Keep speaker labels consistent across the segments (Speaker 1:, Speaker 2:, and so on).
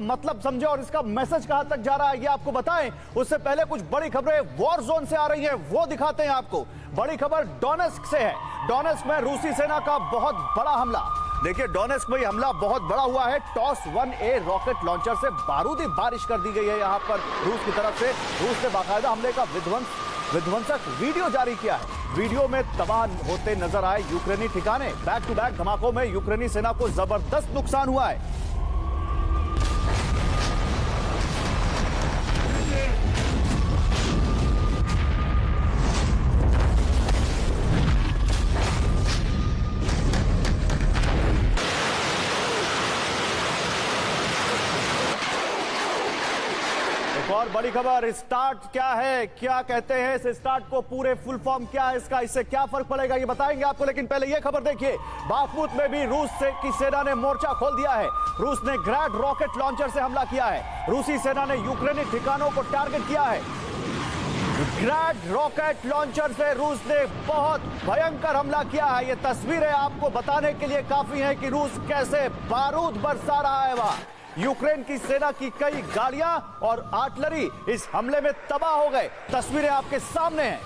Speaker 1: मतलब समझे और इसका मैसेज कहां तक जा रहा है ये आपको बताएं। उससे पहले कुछ बड़ी खबरें वॉर जोन से आ रही हैं, वो दिखाते हैं आपको। बड़ी खबर डोनेस्क से है। डोनेस्क में रूसी सेना का बहुत बड़ा हमला। देखिए, डोनेस्क में हमला बहुत बड़ा हुआ है। टॉस 1A रॉकेट लॉन्चर से बारूदी बारिश कर दी गई है यहां पर रूस की तरफ से। रूस ने बाकायदा हमले का विध्वंसक वीडियो जारी किया है। वीडियो में तबाह होते नजर आए यूक्रेनी ठिकाने। बैक टू बैक धमाकों में यूक्रेनी सेना को जबरदस्त नुकसान हुआ है। और बड़ी खबर, स्टार्ट क्या है, क्या कहते हैं इस स्टार्ट को, पूरे फुल फॉर्म क्या है इसका, इससे क्या फर्क पड़ेगा ये बताएंगे आपको। लेकिन पहले ये खबर देखिए, बाखमुत में भी रूस की सेना ने मोर्चा खोल दिया है। रूस ने ग्रैड रॉकेट लॉन्चर से हमला किया है। रूसी सेना ने यूक्रेनी ठिकानों को टारगेट किया है। ग्रैड रॉकेट लॉन्चर से रूस ने बहुत भयंकर हमला किया है। ये तस्वीरें आपको बताने के लिए काफी हैं कि रूस कैसे बारूद बरसा रहा है। वहां यूक्रेन की सेना की कई गाड़ियां और आर्टिलरी इस हमले में तबाह हो गए। तस्वीरें आपके सामने हैं।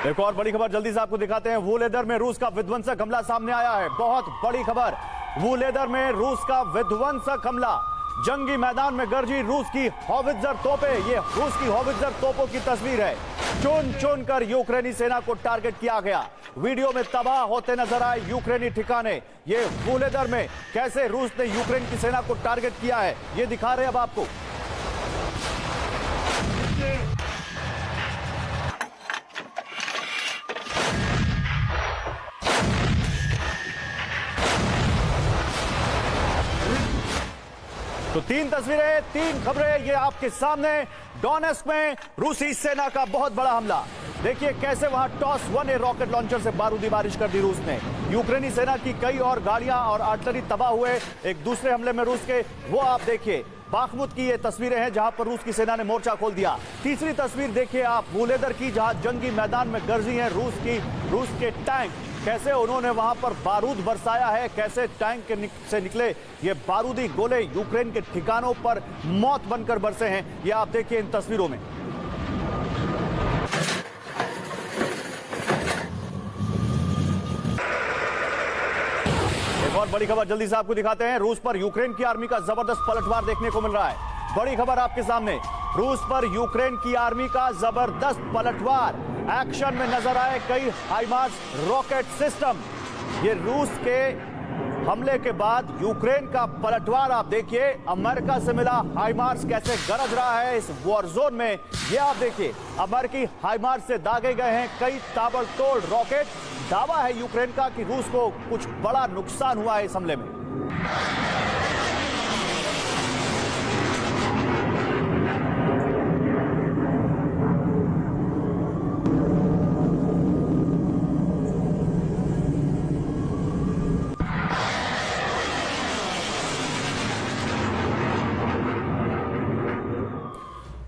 Speaker 1: एक और बड़ी खबर जल्दी से आपको दिखाते हैं। वुलेदर में रूस का विध्वंसक हमला सामने आया है। बहुत बड़ी खबर, वुलेदर में रूस का विध्वंसक हमला। जंगी मैदान में गरजी रूस की हॉवित्जर तोपें। ये रूस की हॉवित्जर तोपों की तस्वीर है। चुन चुन कर यूक्रेनी सेना को टारगेट किया गया। वीडियो में तबाह होते नजर आए यूक्रेनी ठिकाने। ये वुलेदर में कैसे रूस ने यूक्रेन की सेना को टारगेट किया है ये दिखा रहे हैं अब आपको। तो तीन तस्वीरें, तीन खबरें ये आपके सामने। डोनेस्क में रूसी सेना का बहुत बड़ा हमला। देखिए कैसे वहां टॉस 1A रॉकेट लॉन्चर से बारूदी बारिश कर दी रूस ने। यूक्रेनी सेना की कई और गाड़ियां और आर्टिलरी तबाह हुए एक दूसरे हमले में रूस के, वो आप देखिए। बाखमुत की ये तस्वीरें हैं जहां पर रूस की सेना ने मोर्चा खोल दिया। तीसरी तस्वीर देखिए आप वुलेदर की, जहां जंगी मैदान में गरजी हैं रूस के टैंक। कैसे उन्होंने वहां पर बारूद बरसाया है, कैसे टैंक से निकले ये बारूदी गोले यूक्रेन के ठिकानों पर मौत बनकर बरसे हैं। ये आप देखिए इन तस्वीरों में। एक और बड़ी खबर जल्दी से आपको दिखाते हैं। रूस पर यूक्रेन की आर्मी का जबरदस्त पलटवार देखने को मिल रहा है। बड़ी खबर आपके सामने, रूस पर यूक्रेन की आर्मी का जबरदस्त पलटवार। एक्शन में नजर आए कई हाइमार्स रॉकेट सिस्टम। ये रूस के हमले के बाद यूक्रेन का पलटवार आप देखिए। अमेरिका से मिला हाइमार्स कैसे गरज रहा है इस वॉर जोन में। ये आप देखिए, अमेरिकी हाइमार्स से दागे गए हैं कई ताबड़तोड़ रॉकेट। दावा है यूक्रेन का कि रूस को कुछ बड़ा नुकसान हुआ है इस हमले में।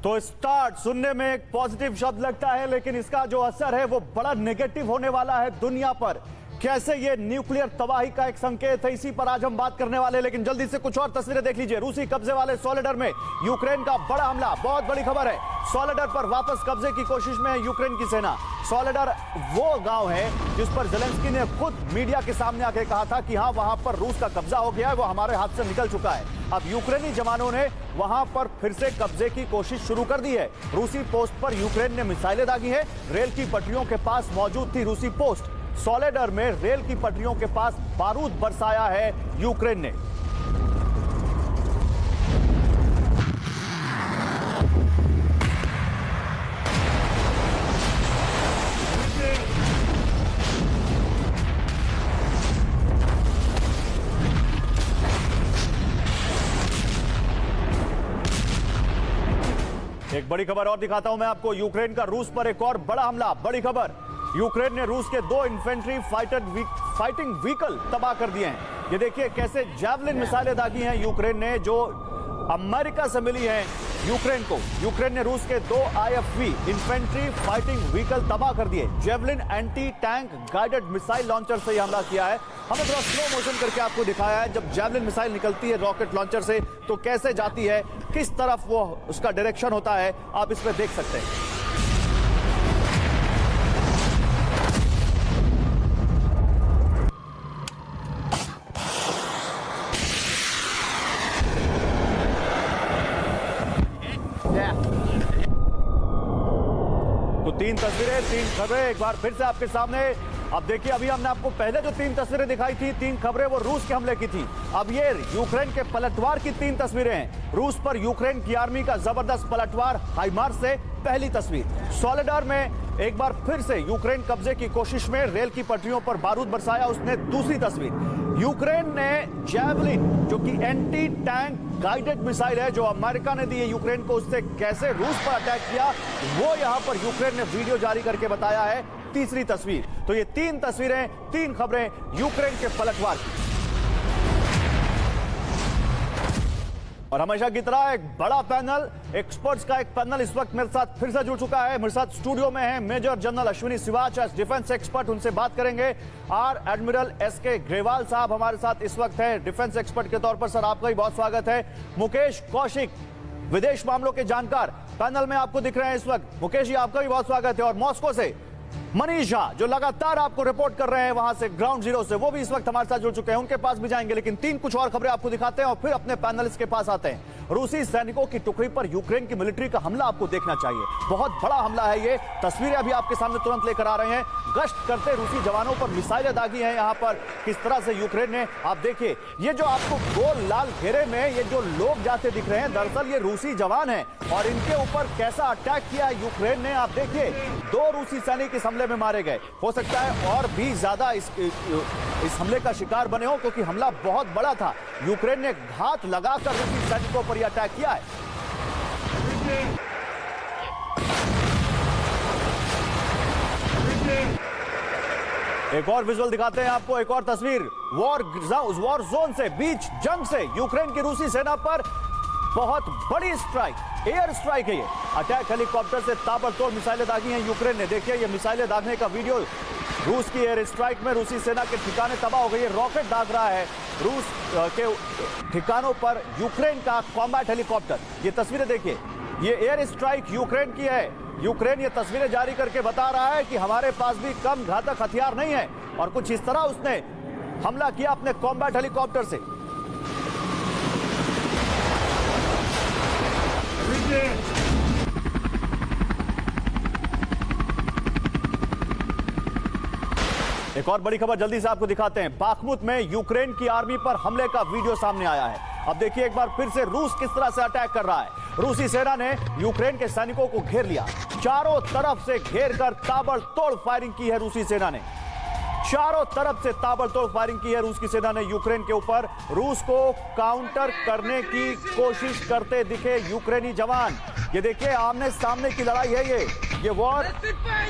Speaker 1: तो स्टार्ट सुनने में एक पॉजिटिव शब्द लगता है, लेकिन इसका जो असर है वो बड़ा नेगेटिव होने वाला है दुनिया पर। कैसे ये न्यूक्लियर तबाही का एक संकेत है, इसी पर आज हम बात करने वाले हैं। लेकिन जल्दी से कुछ और तस्वीरें देख लीजिए। रूसी कब्जे वाले सोलेडर में यूक्रेन का बड़ा हमला। बहुत बड़ी खबर है, सोलेडर पर वापस कब्जे की कोशिश में है यूक्रेन की सेना। सोलेडर वो गांव है जिस पर जेलेंस्की ने खुद मीडिया के सामने आके कहा था कि हाँ, वहां पर रूस का कब्जा हो गया है, वो हमारे हाथ से निकल चुका है। अब यूक्रेनी जवानों ने वहां पर फिर से कब्जे की कोशिश शुरू कर दी है। रूसी पोस्ट पर यूक्रेन ने मिसाइलें दागी है। रेल की पटरियों के पास मौजूद थी रूसी पोस्ट। सोलेडर में रेल की पटरियों के पास बारूद बरसाया है यूक्रेन ने। एक बड़ी खबर और दिखाता हूं मैं आपको। यूक्रेन का रूस पर एक और बड़ा हमला। बड़ी खबर, यूक्रेन ने रूस के 2 इन्फेंट्री फाइटिंग व्हीकल तबाह कर दिए हैं। ये देखिए कैसे जैवलिन मिसाइलें दागी हैं यूक्रेन ने, जो अमेरिका से मिली हैं यूक्रेन को। यूक्रेन ने रूस के 2 IFV इन्फेंट्री फाइटिंग व्हीकल तबाह कर दिए। Javelin anti tank guided missile launcher से यह हमला किया है। हमने थोड़ा स्लो मोशन करके आपको दिखाया है, जब जेवलिन मिसाइल निकलती है रॉकेट लॉन्चर से तो कैसे जाती है, किस तरफ वो उसका डायरेक्शन होता है, आप इसमें देख सकते हैं। तो 3 तस्वीरें, 3 खबरें एक बार फिर से आपके सामने। अब देखिए, अभी हमने आपको पहले जो 3 तस्वीरें दिखाई थी, 3 खबरें वो रूस के हमले की थी। अब ये यूक्रेन के पलटवार की 3 तस्वीरें हैं। रूस पर यूक्रेन की आर्मी का जबरदस्त पलटवार, हाइमार्स से पहली तस्वीर। सोलेडार में एक बार फिर से यूक्रेन कब्जे की कोशिश में रेल की पटरियों पर बारूद बरसाया, उसने दूसरी तस्वीर। यूक्रेन ने जैवलिन, जो कि एंटी टैंक गाइडेड मिसाइल है, जो अमेरिका ने दी है यूक्रेन को, उससे कैसे रूस पर अटैक किया, वो यहां पर यूक्रेन ने वीडियो जारी करके बताया है। तीसरी तस्वीर। तो ये 3 तस्वीरें, 3 खबरें यूक्रेन के पलटवार की। और हमेशा की तरह एक बड़ा पैनल, एक्सपर्ट्स का एक पैनल इस वक्त मेरे साथ फिर से जुड़ चुका है। मेरे साथ स्टूडियो में है major general Ashwini Siwach, as defence expert, उनसे बात करेंगे। आर एडमिरल SK ग्रेवाल साहब हमारे साथ इस वक्त है डिफेंस एक्सपर्ट के तौर पर। सर, आपका भी बहुत स्वागत है। मुकेश कौशिक, विदेश मामलों के जानकार, पैनल में आपको दिख रहे हैं इस वक्त। मुकेश जी, आपका भी बहुत स्वागत है। और मॉस्को से मनीष झा, जो लगातार आपको रिपोर्ट कर रहे हैं वहां से ग्राउंड जीरो से, वो भी इस वक्त हमारे साथ जुड़ चुके हैं। उनके पास भी जाएंगे, लेकिन 3 कुछ और खबरें आपको दिखाते हैं और फिर अपने पैनलिस्ट के पास आते हैं। रूसी सैनिकों की टुकड़ी पर यूक्रेन की मिलिट्री का हमला आपको देखना चाहिए। बहुत बड़ा हमला है ये। तस्वीरें अभी आपके सामने तुरंत लेकर आ रहे हैं। गश्त करते रूसी जवानों पर मिसाइलें दागी हैं यहां पर, किस तरह से यूक्रेन ने। आप देखिए, ये जो आपको गोल लाल घेरे में ये जो लोग जाते दिख रहे हैं, दरअसल ये रूसी जवान हैं और इनके ऊपर कैसा अटैक किया यूक्रेन ने। आप देखिए, 2 रूसी सैनिक इस हमले में मारे गए। हो सकता है और भी ज्यादा इस हमले का शिकार बने हो, क्योंकि हमला बहुत बड़ा था। यूक्रेन ने घात लगाकर रूसी सैनिकों पर यह अटैक किया है। एक और विजुअल दिखाते हैं आपको, एक और तस्वीर वॉर जोन से, बीच जंग से यूक्रेन की रूसी सेना पर बहुत बड़ी स्ट्राइक, एयर स्ट्राइक है ये। अटैक हेलीकॉप्टर से ताबड़तोड़ मिसाइलें दागी हैं यूक्रेन ने। देखिए, ये मिसाइलें दागने का वीडियो। रूस की एयर स्ट्राइक में रूसी सेना के ठिकाने तबाह हो गई है। रॉकेट दाग रहा है रूस के ठिकानों पर यूक्रेन का कॉम्बैट हेलीकॉप्टर। ये तस्वीरें देखिए, ये एयर स्ट्राइक यूक्रेन की है। यूक्रेन ये तस्वीरें जारी करके बता रहा है कि हमारे पास भी कम घातक हथियार नहीं है, और कुछ इस तरह उसने हमला किया अपने कॉम्बैट हेलीकॉप्टर से। एक और बड़ी खबर जल्दी से आपको दिखाते हैं। बाखमुत में यूक्रेन की आर्मी पर हमले का वीडियो सामने आया है। अब देखिए एक बार फिर से रूस किस तरह से अटैक कर रहा है। रूसी सेना ने यूक्रेन के सैनिकों को घेर लिया, चारों तरफ से घेरकर ताबड़तोड़ फायरिंग की है रूसी सेना ने। चारों तरफ से ताबड़तोड़ फायरिंग की है रूस की सेना ने यूक्रेन के ऊपर। रूस को काउंटर करने की कोशिश करते दिखे यूक्रेनी जवान। ये देखिए, आमने सामने की लड़ाई है ये वॉर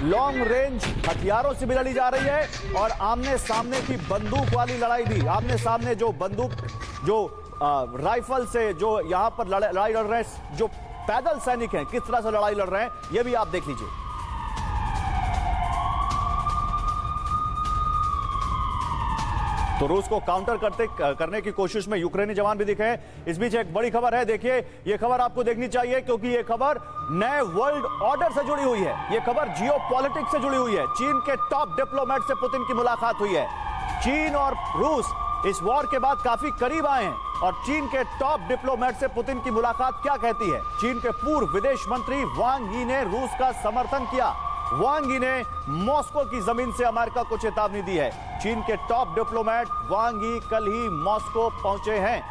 Speaker 1: लॉन्ग रेंज हथियारों से भी लड़ी जा रही है और आमने सामने की बंदूक वाली लड़ाई भी। आमने सामने जो बंदूक, जो राइफल से जो यहां पर लड़ाई लड़ रहे हैं, जो पैदल सैनिक हैं, किस तरह से लड़ाई लड़ रहे हैं, यह भी आप देख लीजिए। तो रूस को काउंटर करने की कोशिश में यूक्रेनी जवान भी दिखे हैं। इस बीच एक बड़ी खबर है, देखिए ये खबर आपको देखनी चाहिए, क्योंकि ये खबर नए वर्ल्ड ऑर्डर से जुड़ी हुई है। ये खबर जियोपॉलिटिक्स से जुड़ी हुई है। चीन के टॉप डिप्लोमेट से पुतिन की मुलाकात हुई है। चीन और रूस इस वॉर के बाद काफी करीब आए हैं और चीन के टॉप डिप्लोमेट से पुतिन की मुलाकात क्या कहती है। चीन के पूर्व विदेश मंत्री वांग यी ने रूस का समर्थन किया। वांग यी ने मॉस्को की जमीन से अमेरिका को चेतावनी दी है। चीन के टॉप डिप्लोमेट वांग यी कल ही मॉस्को पहुंचे हैं।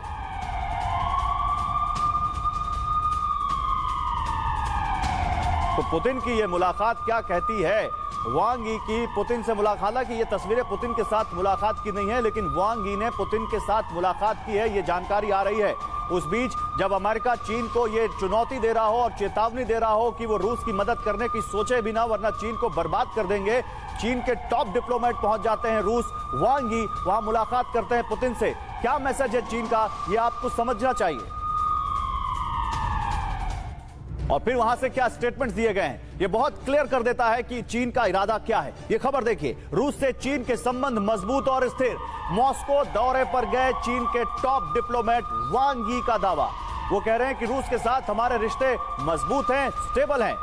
Speaker 1: तो पुतिन की यह मुलाकात क्या कहती है। वांग यी की पुतिन से मुलाकात, हालांकि ये तस्वीरें पुतिन के साथ मुलाकात की नहीं है, लेकिन वांग यी ने पुतिन के साथ मुलाकात की है, ये जानकारी आ रही है। उस बीच जब अमेरिका चीन को ये चुनौती दे रहा हो और चेतावनी दे रहा हो कि वो रूस की मदद करने की सोचे भी ना, वरना चीन को बर्बाद कर देंगे, चीन के टॉप डिप्लोमेट पहुंच जाते हैं रूस, वांग यी वहां मुलाकात करते हैं पुतिन से। क्या मैसेज है चीन का, यह आपको समझना चाहिए। और फिर वहां से क्या स्टेटमेंट्स दिए गए हैं, यह बहुत क्लियर कर देता है कि चीन का इरादा क्या है। यह खबर देखिए, रूस से चीन के संबंध मजबूत और स्थिर। मॉस्को दौरे पर गए चीन के टॉप डिप्लोमेट वांग यी का दावा। वो कह रहे हैं कि रूस के साथ हमारे रिश्ते मजबूत हैं, स्टेबल हैं।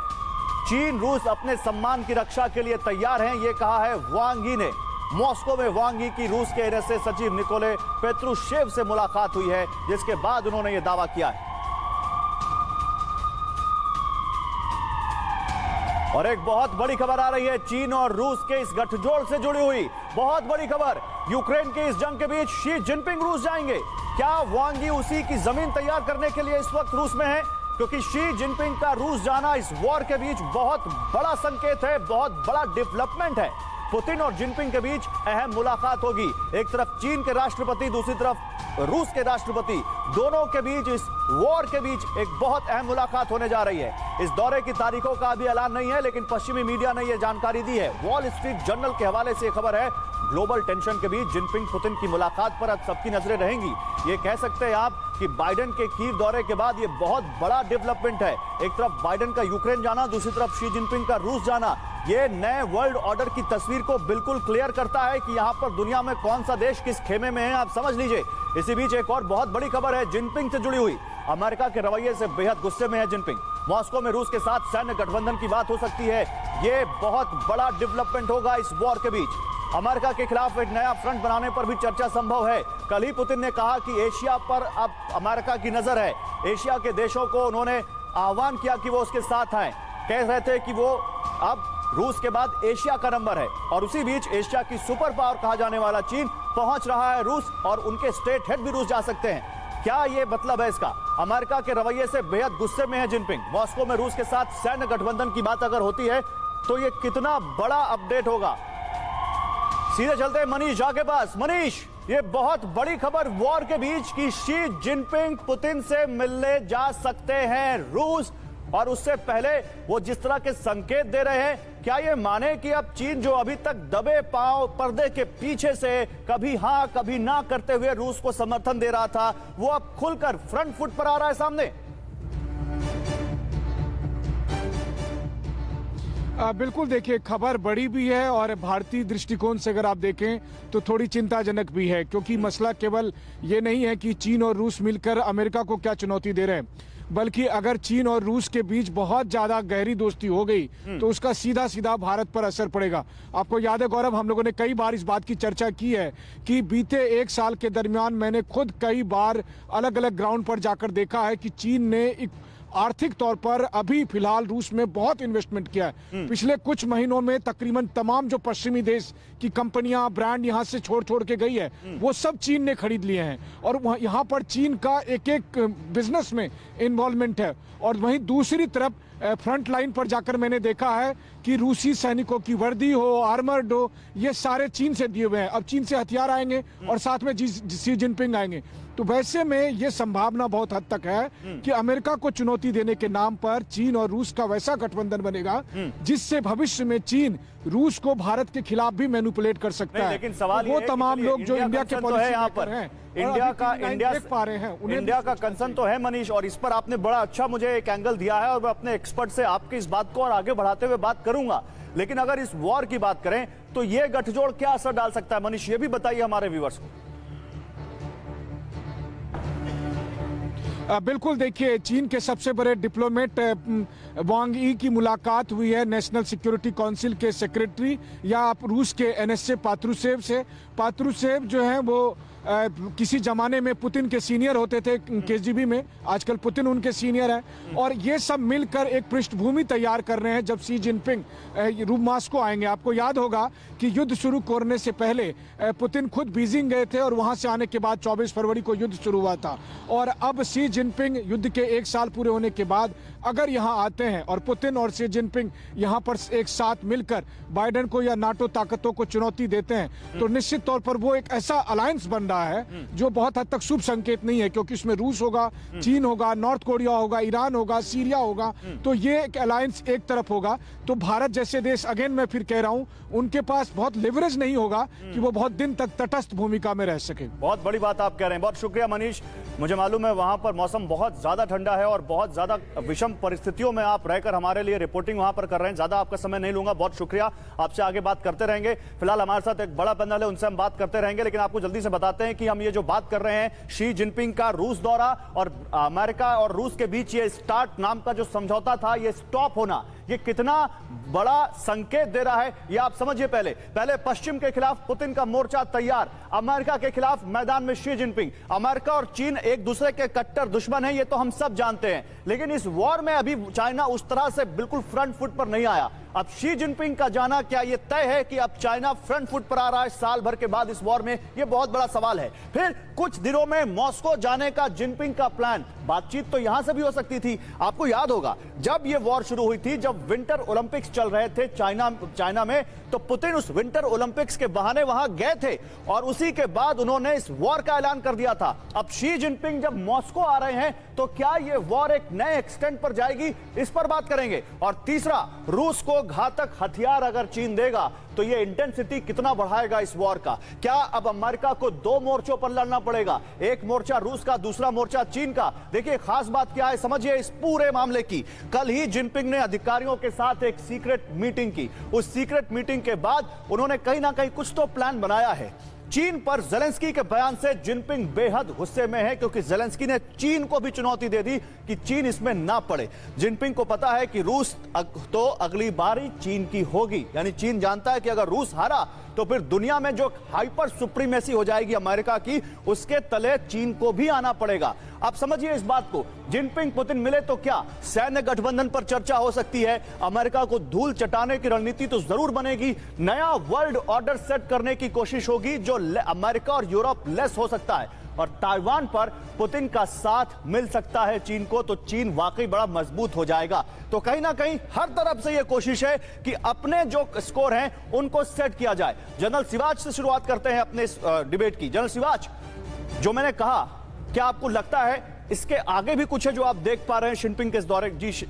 Speaker 1: चीन रूस अपने सम्मान की रक्षा के लिए तैयार हैं, यह कहा है वांग यी ने। मॉस्को में वांग यी की रूस के एनएसए सचिव निकोले पेत्रुशेव से मुलाकात हुई है, जिसके बाद उन्होंने यह दावा किया है। और एक बहुत बड़ी खबर आ रही है चीन और रूस के इस गठजोड़ से जुड़ी हुई बहुत बड़ी खबर। यूक्रेन के इस जंग के बीच शी जिनपिंग रूस जाएंगे। क्या वांग यी उसी की जमीन तैयार करने के लिए इस वक्त रूस में है? क्योंकि शी जिनपिंग का रूस जाना इस वॉर के बीच बहुत बड़ा संकेत है, बहुत बड़ा डेवलपमेंट है। पुतिन और जिनपिंग के बीच अहम मुलाकात होगी। एक तरफ चीन के राष्ट्रपति, दूसरी तरफ रूस के राष्ट्रपति, दोनों के बीच इस वॉर के बीच एक बहुत अहम मुलाकात होने जा रही है। इस दौरे की तारीखों का अभी ऐलान नहीं है, लेकिन पश्चिमी मीडिया ने यह जानकारी दी है। वॉल स्ट्रीट जर्नल के हवाले से खबर है, ग्लोबल टेंशन के बीच जिनपिंग पुतिन की मुलाकात पर अब सबकी नजरें रहेंगी। ये कह सकते हैं आप कि बाइडेन के कीव दौरे के बाद ये बहुत बड़ा डेवलपमेंट है। एक तरफ बाइडेन का यूक्रेन जाना, दूसरी तरफ शी जिनपिंग का रूस जाना। ये नए वर्ल्ड ऑर्डर की तस्वीर को बिल्कुल क्लियर करता है कि यहां पर दुनिया में कौन सा देश किस खेमे में है, आप समझ लीजिए। इसी बीच एक और बहुत बड़ी खबर है जिनपिंग से जुड़ी हुई। अमेरिका के रवैये से बेहद गुस्से में है जिनपिंग। मॉस्को में रूस के साथ सैन्य गठबंधन की बात हो सकती है। यह बहुत बड़ा डेवलपमेंट होगा इस वॉर के बीच। अमेरिका के खिलाफ एक नया फ्रंट बनाने पर भी चर्चा संभव है। कल ही पुतिन ने कहा कि एशिया पर अब अमेरिका की नजर है। एशिया के देशों को उन्होंने आह्वान किया कि वो उसके साथ आए। कह रहे थे कि वो अब रूस के बाद एशिया का नंबर है। और उसी बीच एशिया की सुपर पावर कहा जाने वाला चीन पहुंच रहा है रूस, और उनके स्टेट हेड भी रूस जा सकते हैं। क्या ये मतलब है इसका? अमेरिका के रवैये से बेहद गुस्से में है जिनपिंग। मॉस्को में रूस के साथ सैन्य गठबंधन की बात अगर होती है तो ये कितना बड़ा अपडेट होगा। सीधे चलते हैं मनीष झा के पास। मनीष, ये बहुत बड़ी खबर वॉर के बीच की शी जिनपिंग पुतिन से मिलने जा सकते हैं रूस, और उससे पहले वो जिस तरह के संकेत दे रहे हैं, क्या ये माने कि अब चीन जो अभी तक दबे पांव पर्दे के पीछे से कभी हां कभी ना करते हुए रूस को समर्थन दे रहा था, वो अब खुलकर फ्रंट फुट पर आ रहा है सामने?
Speaker 2: बिल्कुल, देखिए खबर बड़ी भी है और भारतीय दृष्टिकोण से अगर आप देखें तो थोड़ी चिंताजनक भी है, क्योंकि मसला केवल ये नहीं है कि चीन और रूस मिलकर अमेरिका को क्या चुनौती दे रहे हैं, बल्कि अगर चीन और रूस के बीच बहुत ज्यादा गहरी दोस्ती हो गई तो उसका सीधा सीधा भारत पर असर पड़ेगा। आपको याद है गौरव, हम लोगों ने कई बार इस बात की चर्चा की है कि बीते एक साल के दरमियान मैंने खुद कई बार अलग अलग ग्राउंड पर जाकर देखा है कि चीन ने एक आर्थिक तौर पर अभी फिलहाल रूस में बहुत इन्वेस्टमेंट किया है। पिछले कुछ महीनों में तकरीबन तमाम जो पश्चिमी देश की कंपनियां, ब्रांड यहां से छोड़ छोड़ के गई है, वो सब चीन ने खरीद लिए हैं, और यहां पर चीन का एक एक बिजनेस में इन्वॉल्वमेंट है। और वहीं दूसरी तरफ फ्रंट लाइन पर जाकर मैंने देखा है कि रूसी सैनिकों की वर्दी हो, आर्मर्ड हो, ये सारे चीन से दिए हुए हैं। अब चीन से हथियार आएंगे और साथ में शी जिनपिंग आएंगे, तो वैसे में ये संभावना बहुत हद तक है कि अमेरिका को चुनौती देने के नाम पर चीन और रूस का वैसा गठबंधन बनेगा जिससे भविष्य में चीन रूस को भारत के खिलाफ भी मैनिपुलेट कर सकता है।
Speaker 1: लेकिन सवाल
Speaker 2: वो तमाम लोग जो इंडिया के पॉलिसी
Speaker 1: यहाँ पर
Speaker 2: हैं,
Speaker 1: इंडिया का कंसर्न तो है मनीष, और इस पर आपने बड़ा अच्छा मुझे एक एंगल दिया है, और मैं अपने एक्सपर्ट से आपकी इस बात को और आगे बढ़ाते हुए बात करूंगा। लेकिन अगर इस वॉर की बात करें तो ये गठजोड़ क्या असर डाल सकता है मनीष, ये भी बताइए हमारे व्यूअर्स को।
Speaker 2: बिल्कुल, देखिए चीन के सबसे बड़े डिप्लोमेट वांग यी की मुलाकात हुई है नेशनल सिक्योरिटी काउंसिल के सेक्रेटरी या आप रूस के एनएसए पात्रुशेव से। पात्रुशेव जो है वो किसी जमाने में पुतिन के सीनियर होते थे केजीबी में, आजकल पुतिन उनके सीनियर है, और ये सब मिलकर एक पृष्ठभूमि तैयार कर रहे हैं जब शी जिनपिंग मॉस्को आएंगे। आपको याद होगा कि युद्ध शुरू करने से पहले पुतिन खुद बीजिंग गए थे और वहां से आने के बाद 24 फरवरी को युद्ध शुरू हुआ था, और अब शी जिनपिंग युद्ध के 1 साल पूरे होने के बाद अगर यहां आते हैं और पुतिन और शी जिनपिंग यहां पर एक साथ मिलकर बाइडेन को या नाटो ताकतों को चुनौती देते हैं तो निश्चित तौर पर वो एक ऐसा अलायंस बन रहा है जो बहुत हद तक शुभ संकेत नहीं है, क्योंकि इसमें रूस होगा, चीन होगा, नॉर्थ कोरिया होगा, ईरान होगा, सीरिया होगा। तो ये एक अलायंस एक तरफ होगा तो भारत जैसे देश, अगेन मैं फिर कह रहा हूं, उनके पास बहुत लेवरेज नहीं होगा कि वो बहुत दिन तक तटस्थ भूमिका में रह सके।
Speaker 1: बहुत बड़ी बात आप कह रहे हैं, बहुत शुक्रिया मनीष। मुझे मालूम है वहां पर मौसम बहुत ज्यादा ठंडा है और बहुत ज्यादा विषम परिस्थितियों में आप रहकर हमारे लिए रिपोर्टिंग वहां पर कर रहे हैं। ज्यादा आपका समय नहीं लूंगा, बहुत शुक्रिया, आपसे आगे बात करते रहेंगे। फिलहाल हमारे साथ एक बड़ा पैनल है, उनसे हम बात करते रहेंगे, लेकिन आपको जल्दी से बताते हैं कि हम ये जो बात कर रहे हैं शी जिनपिंग का रूस दौरा और अमेरिका और रूस के बीच ये स्टार्ट नाम का जो समझौता था, ये स्टॉप होना, ये कितना बड़ा संकेत दे रहा है ये आप समझिए। पहले पश्चिम के खिलाफ पुतिन का मोर्चा तैयार, अमेरिका के खिलाफ मैदान में शी जिनपिंग। अमेरिका और चीन एक दूसरे के कट्टर दुश्मन हैं, ये तो हम सब जानते हैं, लेकिन इस वॉर में अभी चाइना उस तरह से बिल्कुल फ्रंट फुट पर नहीं आया। अब शी जिनपिंग का जाना, क्या यह तय है कि अब चाइना फ्रंट फुट पर आ रहा है साल भर के बाद इस वॉर में? यह बहुत बड़ा सवाल है। फिर कुछ दिनों में मॉस्को जाने का जिनपिंग का प्लान, बातचीत तो यहां से भी हो सकती थी। आपको याद होगा जब यह वॉर शुरू हुई थी, जब विंटर ओलंपिक्स चल रहे थे चाइना में, तो पुतिन उस विंटर ओलंपिक्स के बहाने वहां गए थे और उसी के बाद उन्होंने इस वॉर का ऐलान कर दिया था। अब शी जिनपिंग जब मॉस्को आ रहे हैं तो क्या यह वॉर एक नए एक्सटेंट पर जाएगी, इस पर बात करेंगे। और तीसरा, रूस को घातक हथियार अगर चीन देगा तो यह इंटेंसिटी कितना बढ़ाएगा इस वॉर का? क्या अब अमेरिका को 2 मोर्चों पर लड़ना पड़ेगा, एक मोर्चा रूस का, दूसरा मोर्चा चीन का? देखिए खास बात क्या है, समझिए इस पूरे मामले की। कल ही जिनपिंग ने अधिकारियों के साथ एक सीक्रेट मीटिंग की। उस सीक्रेट मीटिंग के बाद उन्होंने कहीं ना कहीं कुछ तो प्लान बनाया है। चीन पर जेलेंस्की के बयान से जिनपिंग बेहद गुस्से में है, क्योंकि जेलेंस्की ने चीन को भी चुनौती दे दी कि चीन इसमें ना पड़े। जिनपिंग को पता है कि रूस तो अगली बारी चीन की होगी, यानी चीन जानता है कि अगर रूस हारा तो फिर दुनिया में जो हाइपर सुप्रीमेसी हो जाएगी अमेरिका की, उसके तले चीन को भी आना पड़ेगा। आप समझिए इस बात को। जिनपिंग पुतिन मिले तो क्या सैन्य गठबंधन पर चर्चा हो सकती है, अमेरिका को धूल चटाने की रणनीति तो जरूर बनेगी, नया वर्ल्ड ऑर्डर सेट करने की कोशिश होगी जो अमेरिका और यूरोप लेस हो सकता है, और ताइवान पर पुतिन का साथ मिल सकता है चीन को, तो चीन वाकई बड़ा मजबूत हो जाएगा। तो कहीं ना कहीं हर तरफ से यह कोशिश है कि अपने जो स्कोर हैं उनको सेट किया जाए। जनरल सिवाच से शुरुआत करते हैं अपने इस डिबेट की। जनरल सिवाच, जो मैंने कहा, क्या आपको लगता है इसके आगे भी कुछ है जो आप देख पा रहे हैं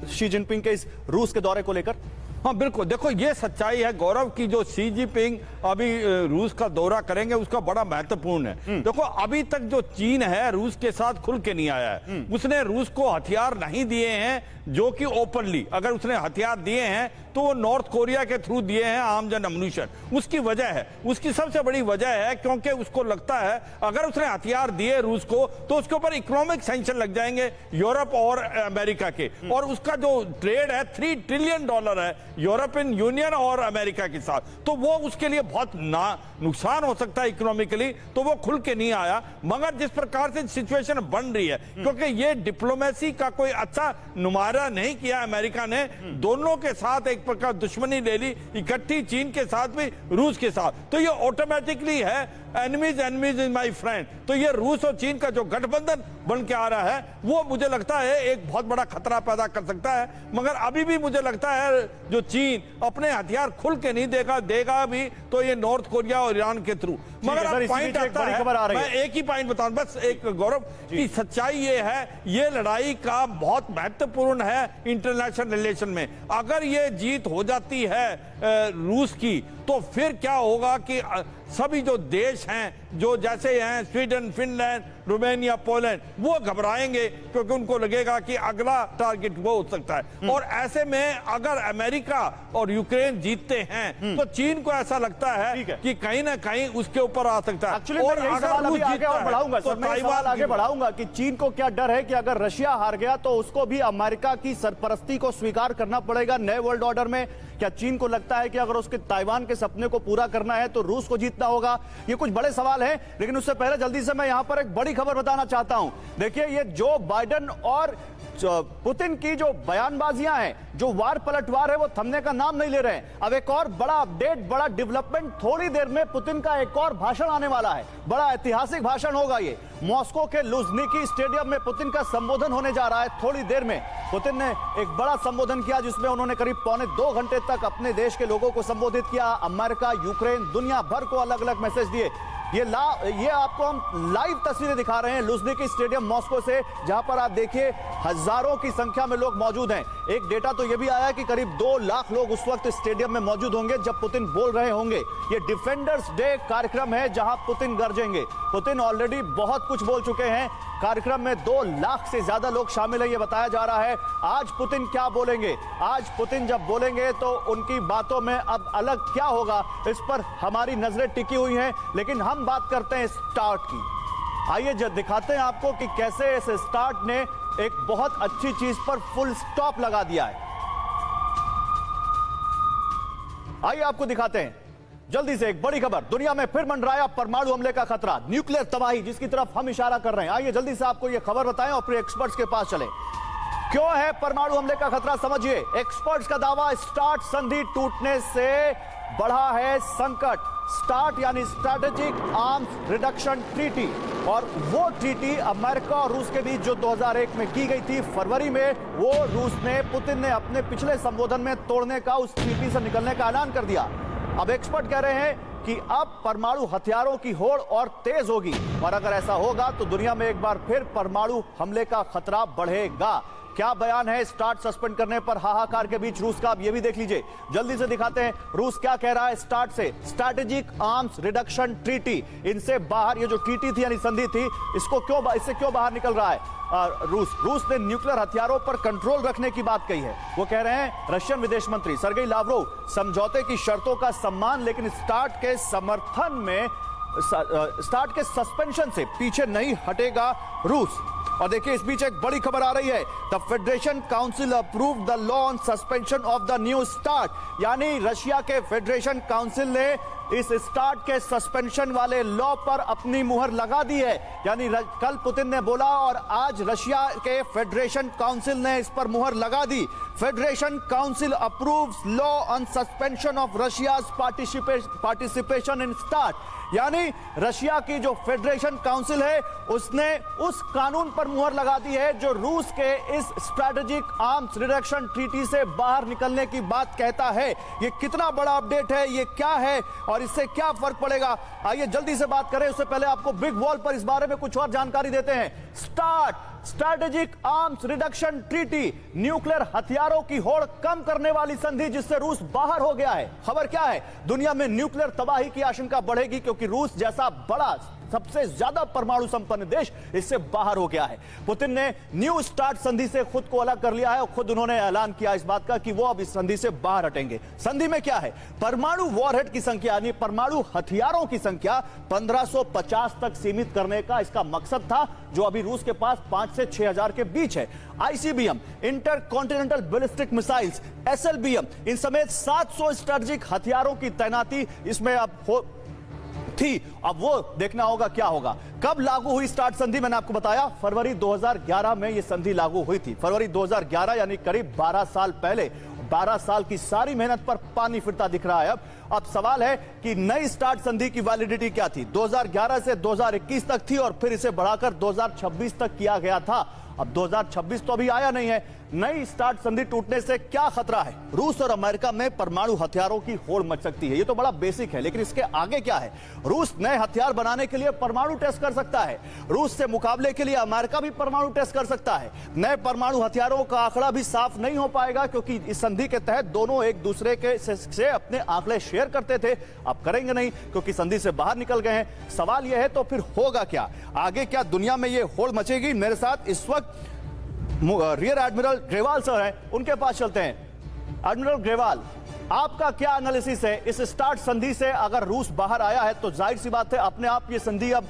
Speaker 1: शी जिनपिंग के इस रूस के दौरे को लेकर?
Speaker 3: हाँ बिल्कुल, देखो ये सच्चाई है गौरव की, जो शी जिनपिंग अभी रूस का दौरा करेंगे उसका बड़ा महत्वपूर्ण है। देखो अभी तक जो चीन है रूस के साथ खुल के नहीं आया है। उसने रूस को हथियार नहीं दिए हैं जो कि ओपनली, अगर उसने हथियार दिए हैं तो वो नॉर्थ कोरिया के थ्रू दिए हैं, आमजन अम्यूनिशन। उसकी वजह है, उसकी सबसे बड़ी वजह है क्योंकि उसको लगता है अगर उसने हथियार दिए रूस को तो उसके ऊपर इकोनॉमिक सैंक्शन लग जाएंगे यूरोप और अमेरिका के, और उसका जो ट्रेड है $3 ट्रिलियन है यूरोपियन यूनियन और अमेरिका के साथ, तो वो उसके लिए बहुत नुकसान हो सकता है इकोनॉमिकली, तो वो खुल के नहीं आया। मगर जिस प्रकार से सिचुएशन बन रही है, क्योंकि ये डिप्लोमेसी का कोई अच्छा नुमाइंदा नहीं किया अमेरिका ने, दोनों के साथ एक प्रकार दुश्मनी ले ली, इकट्ठी चीन के साथ भी रूस के साथ, तो ये ऑटोमेटिकली है एनिमीज इज माय फ्रेंड। तो ये रूस और चीन का जो गठबंधन बन के आ रहा है वो मुझे लगता है एक बहुत बड़ा खतरा पैदा कर सकता है। मगर अभी भी मुझे लगता है जो चीन अपने हथियार खुल के नहीं देगा भी तो ये नॉर्थ कोरिया और ईरान के थ्रू। मगर अब पॉइंट आता है, मैं एक ही पॉइंट बताऊं बस एक गौरव, की सच्चाई ये है, ये लड़ाई का बहुत महत्वपूर्ण है इंटरनेशनल रिलेशन में। अगर ये जीत हो जाती है रूस की, तो फिर क्या होगा कि सभी जो देश हैं जो जैसे हैं स्वीडन, फिनलैंड, रोमानिया, पोलैंड, वो घबराएंगे क्योंकि उनको लगेगा कि अगला टारगेट वो हो सकता है। और ऐसे में अगर अमेरिका और यूक्रेन जीतते हैं तो चीन को ऐसा लगता है कि कहीं ना कहीं उसके ऊपर आ सकता है।
Speaker 1: और अगर रूस जीतता है बढ़ाऊंगा तो ताइवान आगे बढ़ाऊंगा कि चीन को क्या डर है कि अगर रशिया हार गया तो उसको भी अमेरिका की सरपरस्ती को स्वीकार करना पड़ेगा नए वर्ल्ड ऑर्डर में। क्या चीन को लगता है कि अगर उसके ताइवान के सपने को पूरा करना है तो रूस को जीतना होगा? ये कुछ बड़े सवाल सवाल हैं, लेकिन उससे पहले जल्दी से मैं यहां पर एक बड़ी खबर बताना चाहता हूं। देखिए, ये जो बाइडेन और पुतिन की जो बयानबाजियां हैं, जो वार पलटवार है, वो थमने का नाम नहीं ले रहे हैं। अब एक और बड़ा अपडेट, बड़ा डेवलपमेंट, थोड़ी देर में पुतिन का एक और भाषण आने वाला है। बड़ा ऐतिहासिक भाषण होगा ये। मॉस्को के लुझनिकी स्टेडियम में पुतिन का संबोधन होने जा रहा है। थोड़ी देर में पुतिन ने एक बड़ा संबोधन किया, जिसमें उन्होंने करीब पौने 2 घंटे तक अपने देश के लोगों को संबोधित किया। अमेरिका, यूक्रेन, दुनिया भर को अलग अलग मैसेज दिए। ये आपको हम लाइव तस्वीरें दिखा रहे हैं लुझनिकी स्टेडियम मॉस्को से, जहां पर आप देखिए हजारों की संख्या में लोग मौजूद हैं। एक डेटा तो यह भी आया कि करीब 2 लाख लोग उस वक्त स्टेडियम में मौजूद होंगे जब पुतिन बोल रहे होंगे। ये डिफेंडर्स डे कार्यक्रम है जहां पुतिन गरजेंगे। पुतिन ऑलरेडी बहुत कुछ बोल चुके हैं। कार्यक्रम में 2 लाख से ज्यादा लोग शामिल हैं, यह बताया जा रहा है। आज पुतिन क्या बोलेंगे, आज पुतिन जब बोलेंगे तो उनकी बातों में अब अलग क्या होगा, इस पर हमारी नजरें टिकी हुई हैं। लेकिन हम बात करते हैं स्टार्ट की। आइए दिखाते हैं आपको कि कैसे इस स्टार्ट ने एक बहुत अच्छी चीज पर फुल स्टॉप लगा दिया है। आइए आपको दिखाते हैं जल्दी से एक बड़ी खबर। दुनिया में फिर मंडराया परमाणु हमले का खतरा, न्यूक्लियर तबाही, जिसकी तरफ हम इशारा कर रहे हैं। आइए जल्दी से आपको यह खबर बताएं और फिर एक्सपर्ट्स के पास चलें। क्यों है परमाणु हमले का खतरा, समझिए। एक्सपर्ट्स का दावा, स्टार्ट संधि टूटने से बढ़ा है संकट। स्टार्ट यानी स्ट्रैटेजिक आर्म्स रिडक्शन ट्रीटी, और वो ट्रीटी अमेरिका और रूस के बीच जो 2001 में की गई थी फरवरी में, वो रूस ने, पुतिन ने अपने पिछले संबोधन में तोड़ने का, उस ट्रीटी से निकलने का ऐलान कर दिया। अब एक्सपर्ट कह रहे हैं कि अब परमाणु हथियारों की होड़ और तेज होगी, और अगर ऐसा होगा तो दुनिया में एक बार फिर परमाणु हमले का खतरा बढ़ेगा। क्या बयान है स्टार्ट सस्पेंड करने पर हाहाकार के बीच रूस का, अब ये भी देख लीजिए। जल्दी से दिखाते हैं रूस क्या कह रहा है स्टार्ट से। स्ट्रैटेजिक आर्म्स रिडक्शन ट्रीटी, इनसे बाहर, ये जो ट्रीटी थी यानी संधि थी, इससे क्यों बाहर निकल रहा है रूस ने न्यूक्लियर हथियारों पर कंट्रोल रखने की बात कही है। वो कह रहे हैं रशियन विदेश मंत्री सर्गेई लावरोव, समझौते की शर्तों का सम्मान, लेकिन स्टार्ट के समर्थन में, स्टार्ट के सस्पेंशन से पीछे नहीं हटेगा रूस। और देखिए, इस बीच एक बड़ी खबर आ रही है। The federation council approved the law on suspension of the new start, यानी रशिया के फेडरेशन काउंसिल ने इस स्टार्ट के सस्पेंशन वाले लॉ पर अपनी मुहर लगा दी है। यानी कल पुतिन ने बोला और आज रशिया के फेडरेशन काउंसिल ने इस पर मुहर लगा दी। Federation council approves law on suspension of Russia's participation in START, यानी रशिया की जो फेडरेशन काउंसिल है उसने उस कानून पर मुहर लगा दी है जो रूस के इस स्ट्रैटेजिक आर्म्स रिडक्शन ट्रीटी से बाहर निकलने की बात कहता है। ये कितना बड़ा अपडेट है, ये क्या है और इससे क्या फर्क पड़ेगा, आइए जल्दी से बात करें। उससे पहले आपको बिग वॉल पर इस बारे में कुछ और जानकारी देते हैं। Start strategic arms reduction treaty, nuclear हथियारों की होड़ कम करने वाली संधि जिससे रूस बाहर हो गया है। खबर क्या है, दुनिया में न्यूक्लियर तबाही की आशंका बढ़ेगी क्योंकि रूस जैसा बड़ा, सबसे ज्यादा परमाणु संपन्न देश इससे बाहर हो गया है। पुतिन ने न्यू स्टार्ट संधि से खुद को अलग कर लिया है और खुद उन्होंने ऐलान किया इस बात का कि वो अब इस संधि से बाहर हटेंगे। संधि में क्या है, परमाणु वॉरहेड की संख्या यानी परमाणु हथियारों की संख्या 1550 तक सीमित करने का इसका मकसद था, जो अभी रूस के पास 5 से 6000 के बीच है। ICBM, intercontinental ballistic missiles, SLBM, इन समेत 700 स्ट्रैटेजिक हथियारों की तैनाती इसमें अब थी। अब वो देखना होगा क्या होगा। कब लागू हुई स्टार्ट संधि, मैंने आपको बताया फरवरी 2011 में ये संधि लागू हुई थी। फरवरी 2011 यानी करीब 12 साल पहले। 12 साल की सारी मेहनत पर पानी फिरता दिख रहा है। अब सवाल है कि नई स्टार्ट संधि की वैलिडिटी क्या थी। 2011 से 2021 तक थी और फिर इसे बढ़ाकर 2026 तक किया गया था। अब 2026 तो अभी आया नहीं है। नई स्टार्ट संधि टूटने से क्या खतरा है, रूस और अमेरिका में परमाणु हथियारों की होड़ मच सकती है। ये तो बड़ा बेसिक है, लेकिन इसके आगे क्या है। रूस नए हथियार बनाने के लिए परमाणु टेस्ट कर सकता है। रूस से मुकाबले के लिए अमेरिका भी परमाणु टेस्ट कर सकता है। नए परमाणु हथियारों का आंकड़ा भी साफ नहीं हो पाएगा क्योंकि इस संधि के तहत दोनों एक दूसरे के से अपने आंकड़े शेयर करते थे, अब करेंगे नहीं क्योंकि संधि से बाहर निकल गए हैं। सवाल यह है तो फिर होगा क्या आगे, क्या दुनिया में यह होड़ मचेगी। मेरे साथ इस वक्त रियर एडमिरल ग्रेवाल सर हैं, उनके पास चलते हैं। एडमिरल ग्रेवाल, आपका क्या एनालिसिस है इस स्टार्ट संधि से? अगर रूस बाहर आया है तो जाहिर सी बात है अपने आप ये संधि अब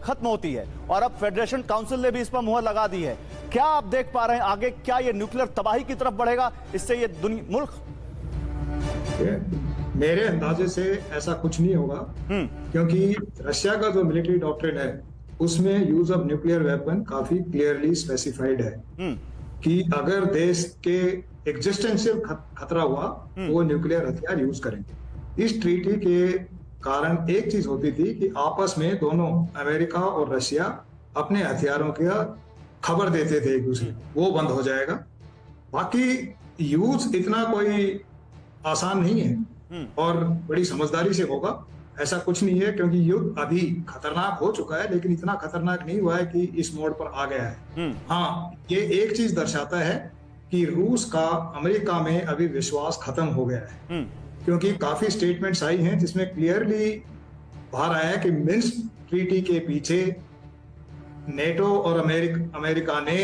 Speaker 1: खत्म होती है और अब फेडरेशन काउंसिल ने भी इस पर मुहर लगा दी है। क्या आप देख पा रहे हैं आगे, क्या ये न्यूक्लियर तबाही की तरफ बढ़ेगा, इससे ये मुल्क?
Speaker 4: मेरे अंदाजे से ऐसा कुछ नहीं होगा, क्योंकि रशिया का जो मिलिट्री डॉक्ट्रिन है उसमें यूज ऑफ न्यूक्लियर वेपन काफी क्लियरली स्पेसिफाइड है कि अगर देश के एग्जिस्टेंशियल खतरा हुआ तो वो न्यूक्लियर हथियार यूज करेंगे। इस ट्रीटी के कारण एक चीज होती थी कि आपस में दोनों अमेरिका और रशिया अपने हथियारों की खबर देते थे एक दूसरे, वो बंद हो जाएगा। बाकी यूज इतना कोई आसान नहीं है और बड़ी समझदारी से होगा, ऐसा कुछ नहीं है, क्योंकि युद्ध अभी खतरनाक हो चुका है लेकिन इतना खतरनाक नहीं हुआ है कि इस मोड़ पर आ गया है। हाँ, ये एक चीज दर्शाता है कि रूस का अमेरिका में अभी विश्वास खत्म हो गया है, क्योंकि काफी स्टेटमेंट्स आई हैं जिसमें क्लियरली बाहर आया है कि मिन्स्क ट्रीटी के पीछे नेटो और अमेरिका ने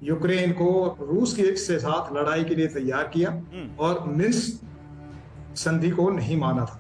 Speaker 4: यूक्रेन को रूस के साथ लड़ाई के लिए तैयार किया और मिन्स्क संधि को नहीं माना था।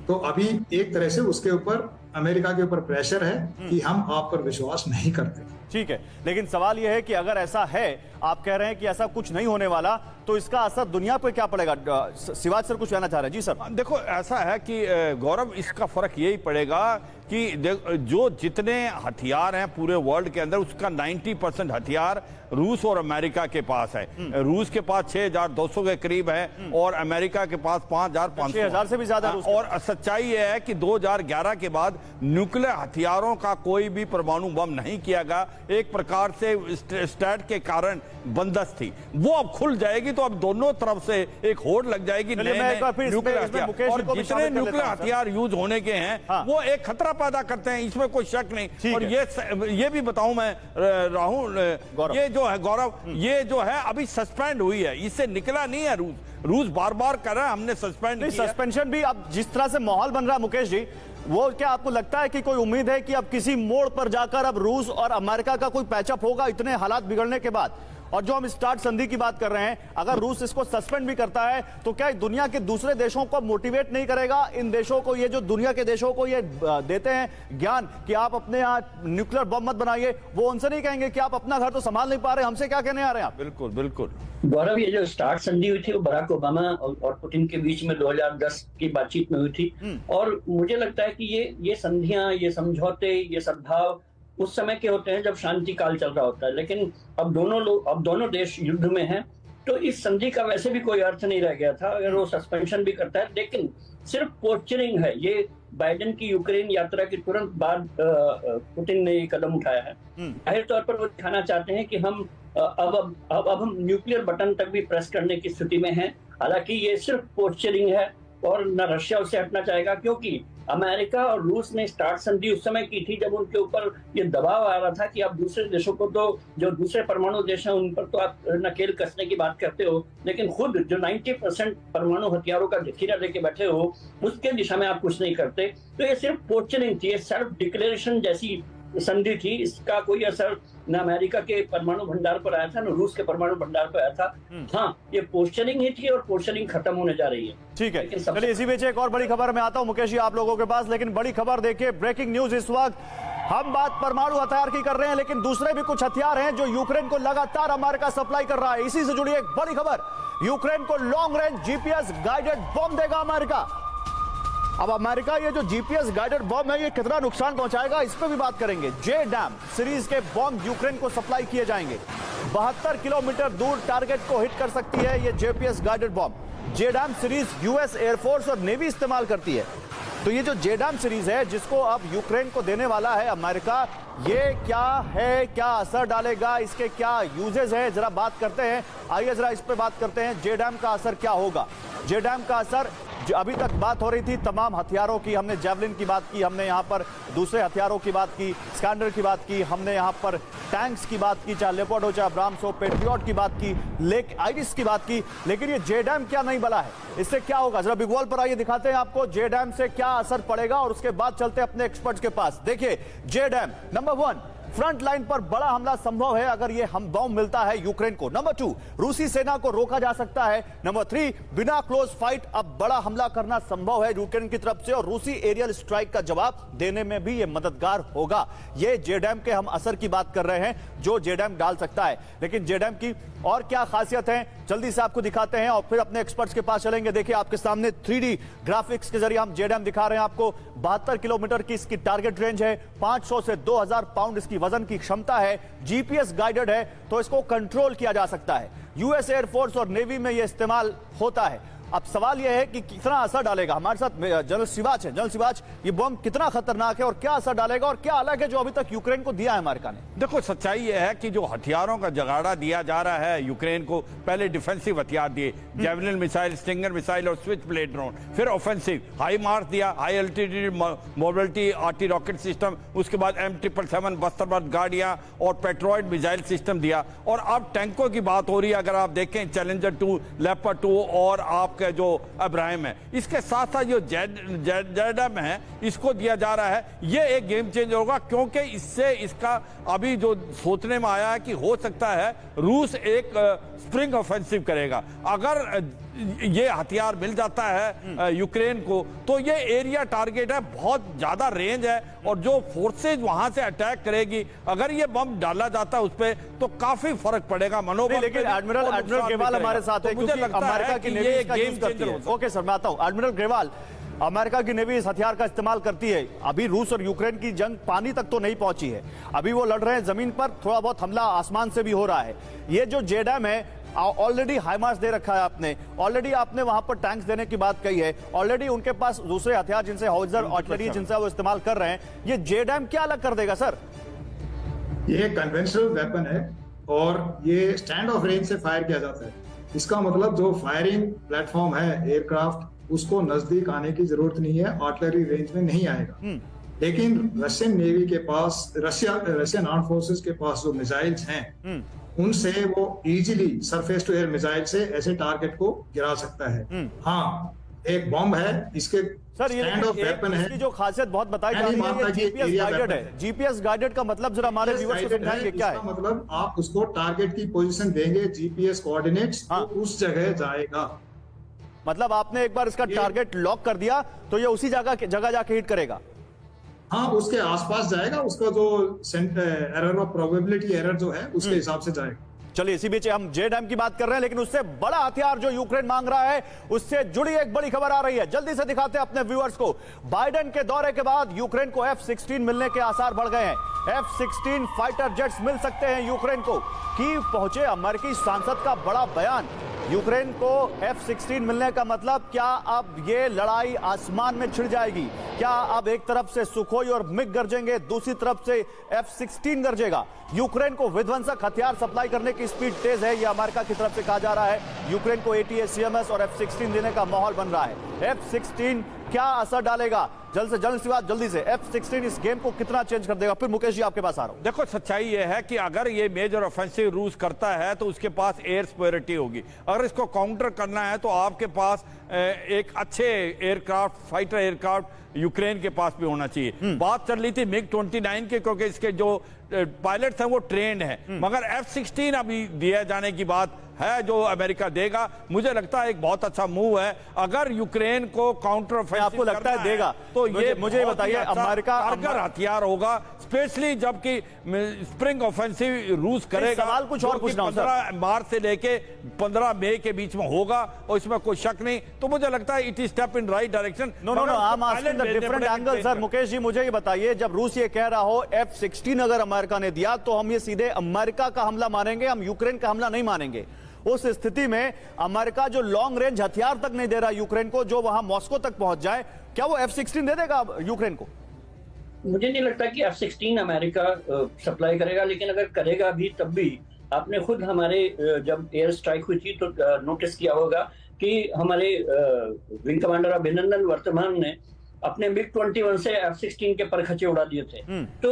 Speaker 4: तो अभी एक तरह से उसके ऊपर अमेरिका के ऊपर प्रेशर है कि हम आप पर विश्वास नहीं करते।
Speaker 1: ठीक है, लेकिन सवाल यह है कि अगर ऐसा है, आप कह रहे हैं कि ऐसा कुछ नहीं होने वाला, तो इसका असर दुनिया पर क्या पड़ेगा? शिवाज सर कुछ कहना चाह रहे हैं? जी सर।
Speaker 3: देखो, ऐसा है कि गौरव, इसका फर्क यही पड़ेगा कि जो जितने हथियार हैं पूरे वर्ल्ड के अंदर, उसका 90% हथियार रूस और अमेरिका के पास है। रूस के पास 6,200 के करीब है और अमेरिका के पास 5,500,
Speaker 1: 6,000 से भी ज्यादा।
Speaker 3: और सच्चाई यह है कि 2011 के बाद न्यूक्लियर हथियारों का कोई भी परमाणु बम नहीं किया गया। एक प्रकार से स्टैट के कारण बंदश थी, वो अब खुल जाएगी, तो अब दोनों तरफ से एक होड़ लग जाएगी न्यूक्लियर हथियार। और जितने न्यूक्लियर हथियार यूज होने के हैं वो एक खतरा पैदा करते हैं, इसमें कोई शक नहीं। और ये भी बताऊं मैं राहुल, ये जो है गौरव, ये जो है अभी सस्पेंड हुई है, इससे निकला नहीं है रूस बार बार कर रहा है हमने सस्पेंड किया।
Speaker 1: सस्पेंशन भी अब जिस तरह से माहौल बन रहा है मुकेश जी, वो क्या आपको लगता है कि कोई उम्मीद है कि अब किसी मोड़ पर जाकर अब रूस और अमेरिका का कोई पैचअप होगा इतने हालात बिगड़ने के बाद? और जो हम स्टार्ट संधि की बात कर रहे हैं, अगर रूस इसको सस्पेंड भी करता है तो क्या दुनिया के दूसरे देशों को मोटिवेट नहीं करेगा? इन देशों को, ये जो दुनिया के देशों को ये देते हैं ज्ञान कि आप अपने यहाँ न्यूक्लियर बम मत बनाइए, वो उनसे नहीं कहेंगे कि आप अपना घर तो संभाल नहीं पा रहे, हमसे क्या कहने आ रहे हैं आप?
Speaker 3: बिल्कुल बिल्कुल
Speaker 5: गौरव, ये जो स्टार्ट संधि हुई थी वो बराक ओबामा और पुतिन के बीच में 2010 की बातचीत में हुई थी। और मुझे लगता है कि ये संधियां, ये समझौते, ये सद्भाव उस समय के होते हैं जब शांति काल चल रहा होता है। लेकिन अब दोनों देश युद्ध में हैं, तो इस संधि का वैसे भी कोई अर्थ नहीं रह गया था अगर वो सस्पेंशन भी करता है। लेकिन सिर्फ पोस्चरिंग है। ये बाइडेन की यूक्रेन यात्रा के तुरंत बाद पुतिन ने ये कदम उठाया है। जाहिर तौर पर वो दिखाना चाहते हैं कि हम अब हम न्यूक्लियर बटन तक भी प्रेस करने की स्थिति में हैं। हालांकि ये सिर्फ पोस्चरिंग है और न रशिया उससे हटना चाहेगा, क्योंकि अमेरिका और रूस ने स्टार्ट संधि उस समय की थी जब उनके ऊपर ये दबाव आ रहा था कि आप दूसरे देशों को, तो जो दूसरे परमाणु देश हैं उन पर तो आप नकेल कसने की बात करते हो, लेकिन खुद जो 90% परमाणु हथियारों का जखीरा लेके बैठे हो उसके दिशा में आप कुछ नहीं करते। तो ये सिर्फ पोस्चरिंग थी, सेल्फ डिक्लेरेशन जैसी संधि थी। इसका कोई असर न अमेरिका के परमाणु भंडार पर आया था, न रूस के परमाणु भंडार पर आया था। हाँ, ये पोस्चरिंग ही थी और पोस्चरिंग खत्म होने जा रही है।
Speaker 1: ठीक है, चलिए इसी बीच एक और बड़ी खबर में आता हूं मुकेश जी आप लोगों के पास। लेकिन बड़ी खबर देखिए, ब्रेकिंग न्यूज इस वक्त। हम बात परमाणु हथियार की कर रहे हैं, लेकिन दूसरे भी कुछ हथियार हैं जो यूक्रेन को लगातार अमेरिका सप्लाई कर रहा है। इसी से जुड़ी एक बड़ी खबर, यूक्रेन को long range GPS guided bomb देगा अमेरिका। अब अमेरिका ये जो जीपीएस गाइडेड बम है ये कितना नुकसान पहुंचाएगा, इस पे भी बात करेंगे। JDAM सीरीज के बम यूक्रेन को सप्लाई किए जाएंगे। 72 किलोमीटर दूर टारगेट को हिट कर सकती है ये GPS guided bomb. JDAM series US air force और नेवी इस्तेमाल करती है। तो ये जो JDAM सीरीज है जिसको अब यूक्रेन को देने वाला है अमेरिका, ये क्या है, क्या असर डालेगा, इसके क्या यूजेस है, जरा बात करते हैं। आइए जरा इस पे बात करते हैं, JDAM का असर क्या होगा। JDAM का असर, जो अभी तक बात हो रही थी तमाम हथियारों की, हमने जेवलिन की बात की, हमने यहाँ पर दूसरे हथियारों की बात की, स्कैंडर की बात की, हमने यहाँ पर टैंक्स की बात की, चाहे लेपर्ड हो, चाहे अब्राम्स हो, पेट्रियट की बात की, आइरिस की बात की। लेकिन ये JDAM क्या नहीं बला है, इससे क्या होगा, जरा बिग वॉल पर आइए दिखाते हैं आपको JDAM से क्या असर पड़ेगा और उसके बाद चलते हैं अपने एक्सपर्ट्स के पास। देखिए JDAM, नंबर 1, फ्रंट लाइन पर बड़ा हमला संभव है अगर ये हम बॉम्ब मिलता है यूक्रेन को। नंबर 2, रूसी सेना को रोका जा सकता है। नंबर 3, बिना क्लोज फाइट अब बड़ा हमला करना संभव है यूक्रेन की तरफ से और रूसी एरियल स्ट्राइक का जवाब देने में भी ये मददगार होगा। ये जेडैम के हम असर की बात कर रहे हैं जो जेडैम डाल सकता है, लेकिन जेडैम की और क्या खासियत है जल्दी से आपको दिखाते हैं और फिर अपने एक्सपर्ट्स के पास चलेंगे। देखिए आपके सामने 3D ग्राफिक्स के जरिए हम जेडैम दिखा रहे हैं आपको। 72 किलोमीटर की इसकी टारगेट रेंज है, 500 से 2000 पाउंड इसकी वजन की क्षमता है, जीपीएस गाइडेड है तो इसको कंट्रोल किया जा सकता है। यूएस एयरफोर्स और नेवी में यह इस्तेमाल होता है। अब सवाल यह है कि कितना असर डालेगा। हमारे साथ जनरल शिवाज है। जनरल शिवाज, ये बम कितना खतरनाक है और क्या असर डालेगा और क्या अलग है जो अभी तक यूक्रेन को दिया है अमेरिका ने?
Speaker 3: देखो सच्चाई यह है कि जो हथियारों का जगाड़ा दिया जा रहा है यूक्रेन को, पहले डिफेंसिव हथियार दिए, जेवलिन मिसाइल, स्टिंगर मिसाइल और स्विच ब्लेड ड्रोन, फिर ऑफेंसिव हाई मार्च दिया, high altitude mobility arty rocket system, उसके बाद M777 बस्तरबंद गाड़ियां और पेट्रोइड मिसाइल सिस्टम दिया, और अब टैंकों की बात हो रही है। अगर आप देखें चैलेंजर 2, लेपर्ड 2 और आपके जो अब्राहिम है, इसके साथ साथ जो जेडैम है इसको दिया जा रहा है। ये एक गेम चेंजर होगा क्योंकि इससे इसका अभी जो सोचने में आया है कि हो सकता है रूस एक स्प्रिंग ऑफेंसिव करेगा। अगर ये हथियार मिल जाता है यूक्रेन को तो ये एरिया टारगेट है, बहुत ज्यादा रेंज है और जो फोर्सेज वहां से अटैक करेगी, अगर ये बम डाला जाता है उस पर तो काफी फर्क पड़ेगा मनोबल।
Speaker 1: लेकिन एडमिरल ग्रेवाल हमारे साथ है क्योंकि अमेरिका की नेवी इसका यूज करती है। ओके सर, मैं आता हूं। एडमिरल ग्रेवाल, अमेरिका की नेवी इस हथियार का इस्तेमाल करती है। अभी रूस और यूक्रेन की जंग पानी तक तो नहीं पहुंची है, अभी वो लड़ रहे हैं जमीन पर, थोड़ा बहुत हमला आसमान से भी हो रहा है। ये जो जेडैम है ऑलरेडी हाइमार्स दे रखा है आपने, ऑलरेडी आपने वहां पर टैंक्स देने की बात कही है, ऑलरेडी उनके पास दूसरे हथियार जिनसे हाउजर आर्टिलरी जिनसे वो इस्तेमाल कर रहे हैं। ये जेडैम क्या अलग कर देगा सर?
Speaker 4: ये कन्वेंशनल वेपन है और ये स्टैंड ऑफ रेंज से फायर किया जाता है। इसका मतलब जो फायरिंग प्लेटफॉर्म है एयरक्राफ्ट, उसको नजदीक आने की जरूरत नहीं है, आर्टिलरी रेंज में नहीं आएगा। लेकिन रशियन नेवी के पास, रशियन आर्म फोर्सेस के पास जो मिसाइल्स हैं उनसे वो easily surface to air missile से ऐसे टारगेट को गिरा सकता है। हाँ, एक बॉम्ब है, इसके
Speaker 1: सर ये
Speaker 4: स्टैंड ऑफ वेपन है।
Speaker 1: इसकी जो खासियत बहुत बताई जा रही है, ये जीपीएस गाइडेड है। जीपीएस गाइडेड का मतलब जरा हमारे व्यूअर्स को समझाएंगे क्या है?
Speaker 4: मतलब आप उसको टारगेट की पोजीशन देंगे, जीपीएस कोऑर्डिनेट्स, तो उस जगह जाएगा।
Speaker 1: मतलब आपने एक बार इसका टारगेट लॉक कर दिया तो ये उसी जगह जाके हिट करेगा?
Speaker 4: हाँ, उसके आसपास जाएगा, उसका जो एरर ऑफ प्रोबेबिलिटी एरर जो है उसके हिसाब से जाएगा।
Speaker 1: चलिए, इसी बीच हम जेडैम की बात कर रहे हैं, लेकिन उससे बड़ा हथियार जो यूक्रेन मांग रहा है उससे जुड़ी एक बड़ी खबर आ रही है, जल्दी से दिखाते हैं अपने व्यूअर्स को। बाइडेन के दौरे के बाद यूक्रेन को F-16 मिलने के आसार बढ़ गए हैं। F-16 फाइटर जेट्स मिल सकते हैं यूक्रेन को। कीव पहुंचे अमेरिकी सांसद का बड़ा बयान। यूक्रेन को F-16 मिलने का मतलब क्या अब ये लड़ाई आसमान में छिड़ जाएगी? क्या अब एक तरफ से सुखोई और मिग गरजेंगे, दूसरी तरफ से F-16 गरजेगा? यूक्रेन को विध्वंसक हथियार सप्लाई करने की स्पीड तेज है, यह अमेरिका की तरफ से कहा जा रहा है। यूक्रेन को ATACMS और F-16 देने का माहौल बन रहा है। F-16 क्या असर डालेगा? जल्द से जल्द बात, जल्दी से F-16 इस गेम को कितना चेंज कर देगा? फिर मुकेश जी आपके पास आ रहा हूं।
Speaker 3: देखो सच्चाई यह है कि अगर ये मेजर ऑफेंसिव रूस करता है तो उसके पास एयर सुपेरियरिटी होगी। अगर इसको काउंटर करना है तो आपके पास एक अच्छे एयरक्राफ्ट, फाइटर एयरक्राफ्ट यूक्रेन के पास भी होना चाहिए। बात चल रही थी MiG-29 के, क्योंकि इसके जो पायलट्स हैं वो ट्रेंड हैं, मगर F-16 अभी दिए जाने की बात है जो अमेरिका देगा। मुझे लगता है एक बहुत अच्छा मूव है। अगर यूक्रेन को काउंटर ऑफेंसिव
Speaker 1: आपको लगता है देगा
Speaker 3: तो ये
Speaker 1: मुझे बताइए, अमेरिका
Speaker 3: कारगर हथियार होगा, स्पेशली जबकि स्प्रिंग ऑफेंसिव रूस करेगा।
Speaker 1: सवाल कुछ और पूछना हूं,
Speaker 3: 15 मार्च से लेके 15 मई के बीच में होगा और इसमें कोई शक नहीं। तो मुझे लगता है it is step in right direction.
Speaker 1: No, I am asking the different angle. Sir Mukesh ji मुझे ये बताइए, जब रूस ये कह रहा हो F-16 अगर अमेरिका ने दिया तो हम ये सीधे अमेरिका का हमला मानेंगे, हम यूक्रेन का हमला नहीं मानेंगे। उस स्थिति में अमेरिका जो लॉन्ग रेंज हथियार तक नहीं दे रहा यूक्रेन को, जो वहां मॉस्को तक पहुंच जाए, क्या वो F-16 दे देगा यूक्रेन को?
Speaker 5: मुझे नहीं लगता कि F-16 अमेरिका सप्लाई करेगा, लेकिन अगर करेगा भी तब भी आपने खुद हमारे जब एयर स्ट्राइक हुई थी तो नोटिस किया होगा कि हमारे विंग कमांडर अभिनंदन वर्तमान ने अपने MiG-21 से F-16 के परखचे उड़ा दिए थे। तो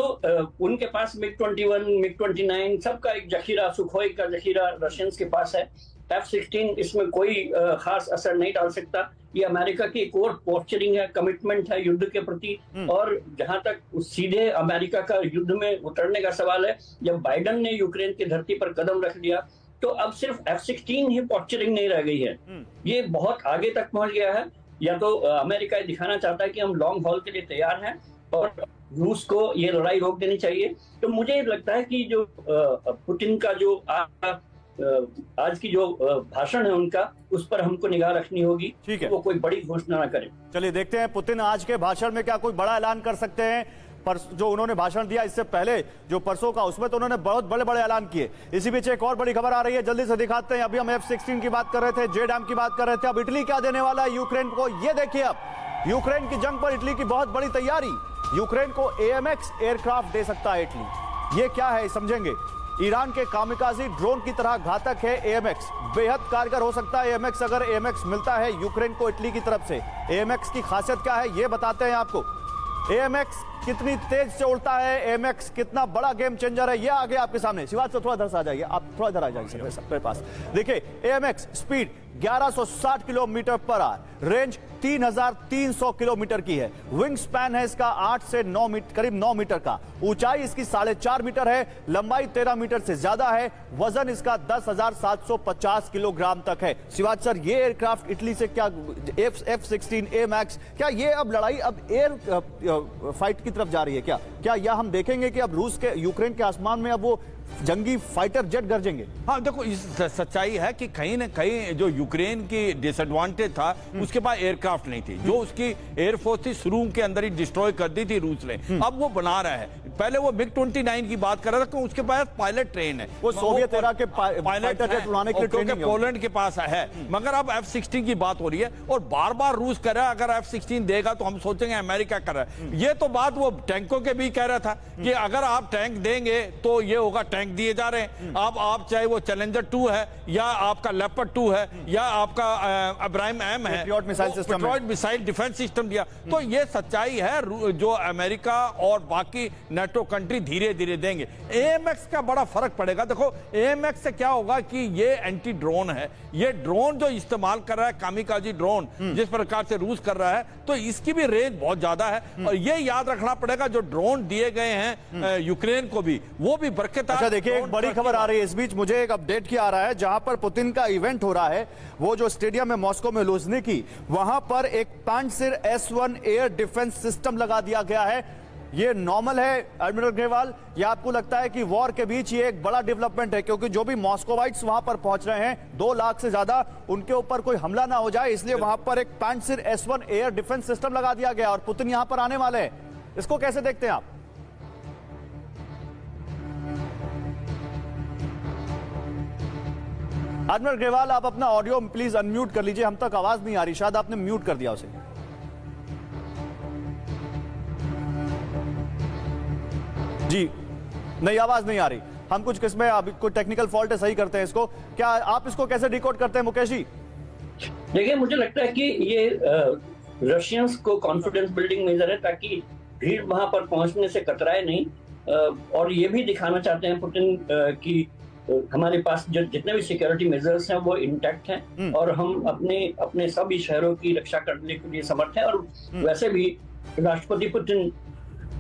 Speaker 5: उनके पास MiG-21, MiG-29 सबका एक जखीरा, सुखोई का जखीरा रशियंस के पास है। F-16 इसमें कोई खास असर नहीं डाल सकता। ये अमेरिका की एक और पोस्चरिंग है, कमिटमेंट है युद्ध के प्रति। और जहां तक सीधे अमेरिका का युद्ध में उतरने का सवाल है, जब बाइडन ने यूक्रेन की धरती पर कदम रख दिया तो अब सिर्फ F-16 ही पोस्चरिंग नहीं रह गई है, ये बहुत आगे तक पहुंच गया है। या तो अमेरिका ये दिखाना चाहता है कि हम लॉन्ग हॉल के लिए तैयार हैं और रूस को ये लड़ाई रोक देनी चाहिए। तो मुझे लगता है कि जो पुतिन का जो आज की जो भाषण है उनका, उस पर हमको निगाह रखनी होगी।
Speaker 1: ठीक है,
Speaker 5: वो कोई बड़ी घोषणा ना करें।
Speaker 1: चलिए देखते हैं पुतिन आज के भाषण में क्या कोई बड़ा ऐलान कर सकते हैं। पर जो उन्होंने भाषण दिया इससे पहले जो परसों का, उसमें तो उन्होंने बहुत बड़े बड़े ऐलान किए। इसी बीच एक और बड़ी खबर आ रही है, जल्दी से दिखाते हैं। अभी हम F-16 की बात कर रहे थे, JDAM की बात कर रहे थे, अब इटली क्या देने वाला है यूक्रेन को, ये देखिए। अब यूक्रेन की जंग पर इटली की बहुत बड़ी तैयारी। यूक्रेन को AMX एयरक्राफ्ट दे सकता है इटली। ये क्या है समझेंगे। ईरान के कामिकाजी ड्रोन की तरह घातक है AMX, बेहद कारगर हो सकता है AMX अगर AMX मिलता है यूक्रेन को इटली की तरफ से। AMX की खासियत क्या है ये बताते हैं आपको। AMX कितनी तेज से उड़ता है, AMX कितना बड़ा गेम चेंजर है, ये आगे आपके सामने। शिवाज से थोड़ा इधर से आ जाइए, आप थोड़ा इधर आ जाइए मेरे पास। देखिए AMX speed 1160 kilometre per hour, range 3300 kilometre की है, विंग स्पैन है इसका 8 से 9 मीटर, करीब 9 मीटर का, ऊंचाई इसकी 4.5 मीटर है, लंबाई 13 मीटर से ज्यादा है, वजन इसका 10,750 किलोग्राम तक है। शिवाज सर, ये एयरक्राफ्ट इटली से क्या F-16 AMX, क्या ये अब लड़ाई अब एयर फाइट की तरफ जा रही है क्या यह हम देखेंगे कि अब रूस के यूक्रेन के आसमान में अब वो जंगी फाइटर जेट गरजेंगे?
Speaker 3: हाँ देखो, इस सच्चाई है कि कहीं ना कहीं जो यूक्रेन की डिसएडवांटेज था, उसके पास एयरक्राफ्ट नहीं थी, जो उसकी एयरफोर्स थी शुरू के अंदर ही डिस्ट्रॉय कर दी थी रूस ने। अब वो बना रहा है। पहले वो MiG-29 की बात कर रहा था, उसके पास पायलट ट्रेन है,
Speaker 1: वो सोवियत एरा के
Speaker 3: पायलट
Speaker 1: जेट उड़ाने के लिए ट्रेनिंग
Speaker 3: पोलैंड के पास है। मगर अब F-16 की बात हो रही है और बार बार रूस कर रहा है अगर F-16 देगा तो हम सोचेंगे अमेरिका कर रहा है। ये तो बात वो टैंकों के भी कह रहा था कि अगर आप टैंक देंगे तो ये होगा, टैंक दिए जा रहे हैं। आप चाहे वो चैलेंजर 2 है या आपका लेपर्ड 2 है या आपका अब्राहिम M है, पेट्रियट मिसाइल डिफेंस सिस्टम दिया। तो ये सच्चाई है, जो अमेरिका और बाकी नेटो कंट्री धीरे धीरे देंगे। AMX का बड़ा फर्क पड़ेगा। देखो AMX से क्या होगा कि ये एंटी ड्रोन है, ये ड्रोन जो इस्तेमाल कर रहा है, कामिकाजी ड्रोन जिस प्रकार से रूस कर रहा है, तो इसकी भी रेंज बहुत ज्यादा है। और ये याद रखना पड़ेगा, जो ड्रोन दिए गए हैं यूक्रेन को भी, वो भी बरकरार।
Speaker 1: अच्छा देखिए, एक बड़ी खबर आ रही है इस बीच, मुझे एक अपडेट किया आ रहा है, जहां पर पुतिन का इवेंट हो रहा है, वो जो स्टेडियम है मॉस्को में लुझनिकी, वहां पर एक पांसिर S-1 एयर डिफेंस सिस्टम लगा दिया गया है। ये नॉर्मल है एडमिरल ग्रेवाल, या आपको लगता है कि वॉर के बीच ये एक बड़ा डेवलपमेंट है, क्योंकि जो भी मॉस्कोवाइट्स वहां पर पहुंच रहे हैं 2 लाख से ज्यादा, उनके ऊपर कोई हमला ना हो जाए, इसलिए वहां पर एक पांसिर S-1 एयर डिफेंस सिस्टम लगा दिया गया और पुतिन यहां पर आने वाले हैं। इसको कैसे देखते हैं आप? एडमिरल ग्रेवाल, आप अपना ऑडियो प्लीज अनम्यूट कर लीजिए, हम तक आवाज नहीं आ रही, शायद आपने म्यूट कर दिया उसे। जी नहीं, आवाज नहीं आ रही। हम कुछ किसमें अभी कोई टेक्निकल फॉल्ट है, सही करते हैं इसको। क्या आप इसको कैसे डिकोड करते हैं मुकेश जी?
Speaker 5: देखिए, मुझे लगता है कि ये रशियंस को कॉन्फिडेंस बिल्डिंग मेजर है, ताकि भीड़ वहां पर पहुंचने से कतराए नहीं। और ये भी दिखाना चाहते हैं पुतिन कि हमारे पास जो जितने भी सिक्योरिटी मेजर्स हैं वो इंटैक्ट हैं और हम अपने सभी शहरों की रक्षा करने के लिए समर्थ हैं। और वैसे भी राष्ट्रपति पुतिन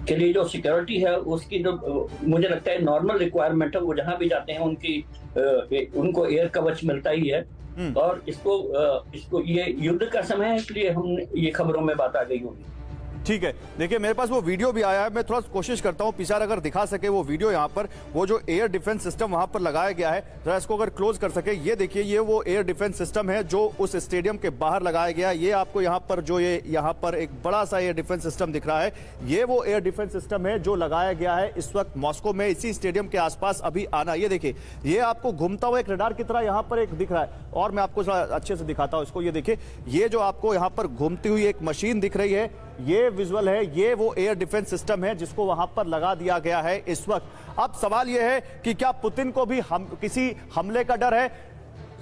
Speaker 5: के लिए जो सिक्योरिटी है उसकी जो मुझे लगता है नॉर्मल रिक्वायरमेंट है, वो जहां भी जाते हैं उनको एयर कवच मिलता ही है। और इसको ये युद्ध का समय है, इसलिए हम ये खबरों में बात आ गई होगी।
Speaker 1: ठीक है, देखिए मेरे पास वो वीडियो भी आया है, मैं थोड़ा कोशिश करता हूं पिसार अगर दिखा सके वो वीडियो, यहाँ पर वो जो एयर डिफेंस सिस्टम वहां पर लगाया गया है, जरा इसको अगर क्लोज कर सके। ये देखिए, ये वो एयर डिफेंस सिस्टम है जो उस स्टेडियम के बाहर लगाया गया है। ये आपको यहाँ पर जो ये यहाँ पर एक बड़ा सा एयर डिफेंस सिस्टम दिख रहा है, ये वो एयर डिफेंस सिस्टम है जो लगाया गया है इस वक्त मॉस्को में, इसी स्टेडियम के आसपास अभी आना। ये देखिए, ये आपको घूमता हुआ एक रडार की तरह यहाँ पर एक दिख रहा है, और मैं आपको अच्छे से दिखाता हूँ इसको। ये देखिए, ये जो आपको यहाँ पर घूमती हुई एक मशीन दिख रही है, ये विजुअल है, ये वो एयर डिफेंस सिस्टम है जिसको वहां पर लगा दिया गया है इस वक्त। अब सवाल यह है कि क्या पुतिन को भी किसी हमले का डर है?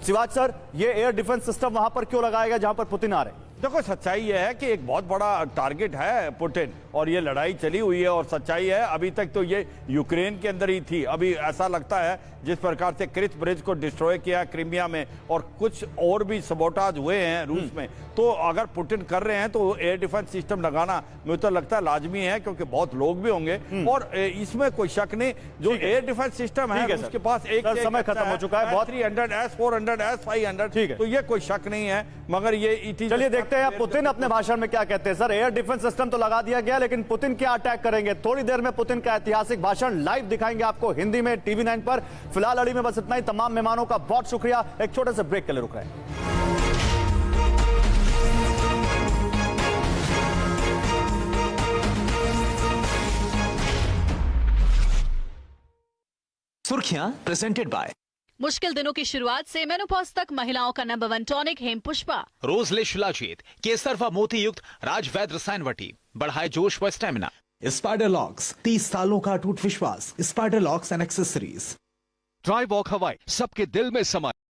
Speaker 1: शिवाज सर, ये एयर डिफेंस सिस्टम वहां पर क्यों लगाया गया जहां पर पुतिन आ रहे हैं?
Speaker 3: देखो सच्चाई यह है कि एक बहुत बड़ा टारगेट है पुतिन, और ये लड़ाई चली हुई है, और सच्चाई है अभी तक तो ये यूक्रेन के अंदर ही थी। अभी ऐसा लगता है जिस प्रकार से क्रिस ब्रिज को डिस्ट्रॉय किया क्रीमिया में, और कुछ और भी सबोटाज हुए हैं रूस में, तो अगर पुतिन कर रहे हैं तो एयर डिफेंस सिस्टम लगाना मुझे तो लगता है लाजमी है, क्योंकि बहुत लोग भी होंगे और इसमें कोई शक नहीं। जो एयर डिफेंस सिस्टम है उसके पास एक
Speaker 1: समय खत्म हो चुका है, बहुत
Speaker 3: 300 S-400 S-500,
Speaker 1: ठीक है,
Speaker 3: तो ये कोई शक नहीं है। मगर ये
Speaker 1: चलिए देखते हैं पुतिन अपने भाषण में क्या कहते हैं। सर, एयर डिफेंस सिस्टम तो लगा दिया गया, लेकिन पुतिन क्या अटैक करेंगे? थोड़ी देर में पुतिन का ऐतिहासिक भाषण लाइव दिखाएंगे आपको हिंदी में TV9 पर। फिलहाल अड़ी में बस इतना ही। तमाम मेहमानों का बहुत शुक्रिया। एक छोटे से ब्रेक के लिए रुक रहे हैं।
Speaker 6: सुर्खियां प्रेजेंटेड बाय
Speaker 7: मुश्किल दिनों की शुरुआत से मेनोपॉज तक महिलाओं का नंबर 1 टॉनिक हेम पुष्पा।
Speaker 6: रोजले शिलाजीत केसर व मोती युक्त राजवैद्य रसायन वटी बढ़ाए जोश व स्टेमिना।
Speaker 8: स्पाइडर लॉक्स 30 सालों का अटूट विश्वास। Spider locks and accessories.
Speaker 9: Dry walk हवाई सबके दिल में समाये।